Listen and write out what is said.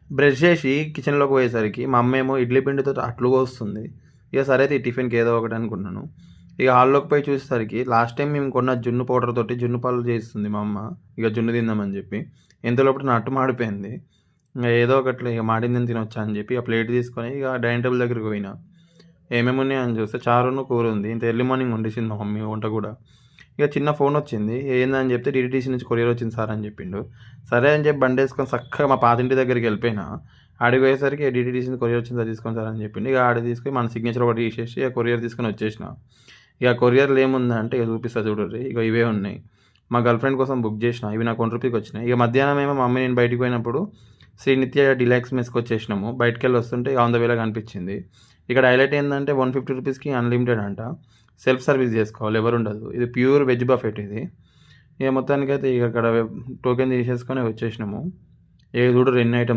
Brush చేసి కిచెన్లోకి పోయేసరికి మా అమ్మ ఏమో ఇడ్లీ పిండితో అట్లు కోస్తుంది. ఇక సరే అయితే ఈ టిఫిన్‌కి ఏదో ఒకటి అనుకున్నాను. ఇక హాల్లోకి పోయి చూసేసరికి లాస్ట్ టైం మేము కొన్న జున్ను పౌడర్ తోటి జున్ను పాలు చేస్తుంది మా అమ్మ. ఇక జున్ను తిందామని చెప్పి. ఇంతలోపట నా అట్టు మాడిపోయింది. ఇంక ఏదో ఒకట్లే ఇక మాడిందని తినొచ్చా అని చెప్పి ఆ ప్లేట్ తీసుకొని ఇక డైనింగ్ టేబుల్ దగ్గరికి పోయినా. ఏమేమి ఉన్నాయని చూస్తే చారును, కూర ఉంది. ఇంత ఎర్లీ మార్నింగ్ వండేసింది మా మమ్మీ వంట కూడా. ఇక చిన్న ఫోనొచ్చింది. ఏందని చెప్తే డీటీడీసీ నుంచి కొరియర్ వచ్చింది సార్ అని చెప్పిండు. సరే అని చెప్పి బండేసుకొని సక్కగా మా పాతింటి దగ్గరికెళ్ళిపోయినా. ఆడికి పోయేసరికి డీటీడీసీ నుంచి కొరియర్ వచ్చింది సార్ తీసుకోండి సార్ అని చెప్పిండు. ఇక ఆడ తీసుకొని మన సిగ్నేచర్ ఒకటి తీసేసి ఇక కొరియర్ తీసుకొని వచ్చేసిన. ఇక కొరియర్‌లో ఏముందంటే ఇక చూపిస్తా చూడుర్రి. ఇగో ఇవే ఉన్నాయి. మా గర్ల్ ఫ్రెండ్ కోసం బుక్ చేసిన. ఇవి నాకు రూ. 1 వచ్చినాయి. ఇక మధ్యాహ్నం ఏమో మా మమ్మీ నేను బయటికి పోయినప్పుడు శ్రీ నిత్య డిలక్స్ మెస్‌కొచ్చేసినాము. బయటికెళ్ళి వస్తుంటే ఆన్ ద వేలో కనిపించింది. ఇక్కడ హైలైట్ ఏందంటే రూ. 150కి అన్‌లిమిటెడ్ అంట. సెల్ఫ్ సర్వీస్ చేసుకోవాలి ఎవరుండదు. ఇది ప్యూర్ వెజ్ బఫెట్ ఇది. ఇక మొత్తానికైతే ఇక అక్కడ టోకెన్ తీసేసుకొని వచ్చేసినాము. ఇక చూడుర్రి ఎన్ని ఐటెమ్స్